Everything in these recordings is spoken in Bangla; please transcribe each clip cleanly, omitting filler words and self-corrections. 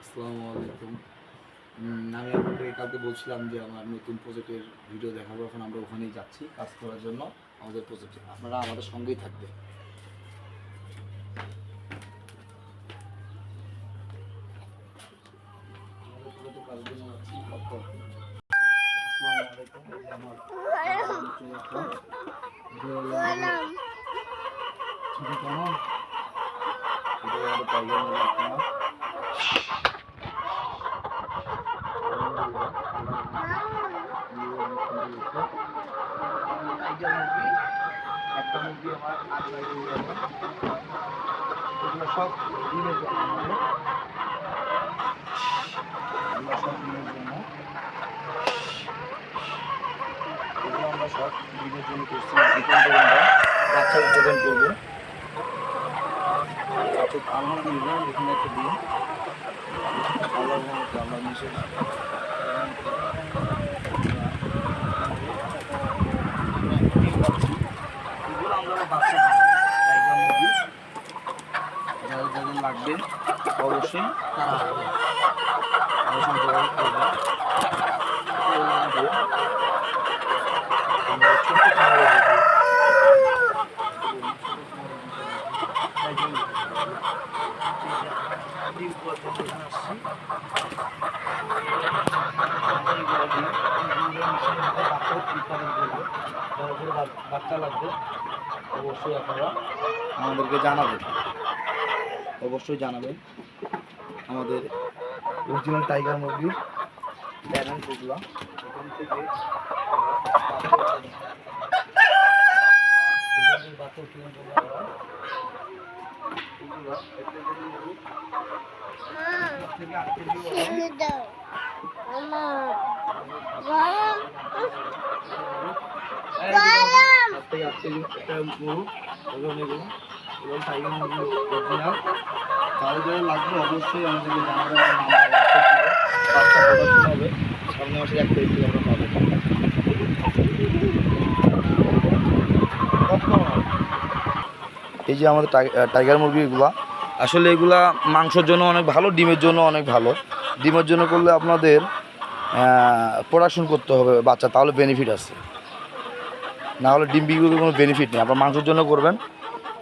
আসসালামু আলাইকুম। আমি আপনাদেরকে কালকে বলছিলাম যে আমার নতুন প্রজেক্টের ভিডিও দেখাবো। এখন আমরা ওখানেই যাচ্ছি কাজ করার জন্য আমাদের প্রজেক্টে। আপনারা আমাদের সঙ্গেই থাকবেন। আমাদের প্রজেক্টে কাজের জন্য যাচ্ছি। আসসালামু আলাইকুম। আমার ছুটি কেমন? একটা মুরগি আমার এগুলো সব ডিমের জন্য এগুলো সব ডিমের জন্য এগুলো আমরা সব ডিমের জন্য করছি। আমরা বাচ্চা উৎপাদন করবো। আলহামদুলিল্লাহ এখানে একটা ডিম আল্লাহ আল্লাহ মিশে যাদের লাগবে অবশ্যই তারা যোগাযোগ করবে। ছোট্ট বাচ্চা লাগবে অবশ্যই আপনারা আমাদেরকে জানাবেন। অবশ্যই জানাবেন আমাদের অরিজিনাল টাইগার মুরগির প্যারেন্টসগুলো এখান থেকে বাচ্চা উৎপাদন করবো যাদের লাগবে অবশ্যই আমাদেরকে জানাবেন। বাচ্চা প্রোডাকশন হবে সামনে মাসের 1 তারিখ থেকে আমরা পাবো। এই যে আমাদের টাইগার মুরগিগুলো আসলে এগুলা মাংসের জন্য অনেক ভালো, ডিমের জন্য অনেক ভালো। ডিমের জন্য করলে আপনাদের প্রোডাকশন করতে হবে বাচ্চা, তাহলে বেনিফিট আছে। না হলে ডিম বিক্রি কোনো বেনিফিট নেই। আপনার মাংসের জন্য করবেন,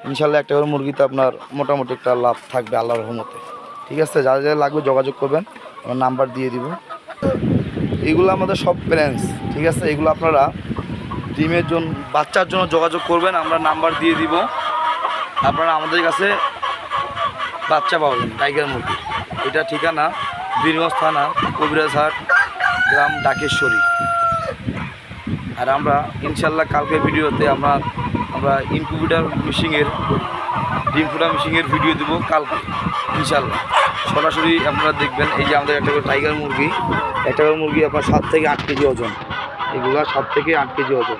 ইনশাল্লাহ একটা করে মুরগিতে আপনার মোটামুটি একটা লাভ থাকবে আল্লাহর রহমতে। ঠিক আছে, যারা যারা লাগবে যোগাযোগ করবেন, আমার নাম্বার দিয়ে দিব। এগুলো আমাদের সব প্যারেন্টস। ঠিক আছে, এগুলো আপনারা ডিমের জন্য বাচ্চার জন্য যোগাযোগ করবেন, আমরা নাম্বার দিয়ে দিব। আপনারা আমাদের কাছে বাচ্চা পাবেন টাইগার মুরগি। এটা ঠিকানা বীরগঞ্জ থানা কবিরাজহাট গ্রাম ডাকেশ্বরী। আর আমরা ইনশাল্লাহ কালকের ভিডিওতে আমরা ইনকিউবেটর মেশিনের ডিম ফোটা মেশিনের ভিডিও দেবো কালকে ইনশাল্লাহ। সরাসরি আপনারা দেখবেন। এই যে আমাদের একটা করে টাইগার মুরগি, একটা করে মুরগি আপনার 7 থেকে 8 কেজি ওজন। এগুলো 7 থেকে 8 কেজি ওজন।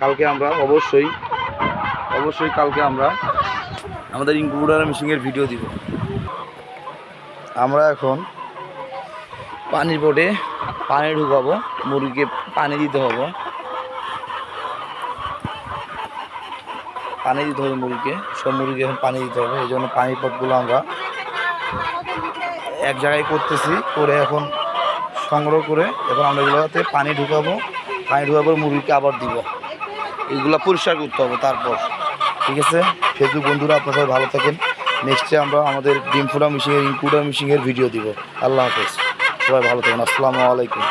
কালকে আমরা অবশ্যই কালকে আমরা আমাদের ইনকিউবেটর মেশিনের ভিডিও দিব। আমরা এখন পানির বোটে পানি ঢুকাবো, মুরগিকে পানি দিতে হবে। মুরগিকে সব মুরগিকে এখন পানি দিতে হবে। এই জন্য পানির পটগুলো আমরা এক জায়গায় করতেছি, করে এখন সংগ্রহ করে এখন আমরা এগুলোতে পানি ঢুকাবো। পানি ঢুকাবার মুরগিকে আবার দিব। এইগুলো পরিষ্কার করতে হবে তারপর। ঠিক আছে, ফেসবুক বন্ধুরা আপনারা সবাই ভালো থাকেন। নেক্সটে আমরা আমাদের ডিম ফোটা মেশিনের ইনকিউবেটর মেশিনের ভিডিও দিব। আল্লাহ হাফেজ, সবাই ভালো থাকেন। আসসালামু আলাইকুম।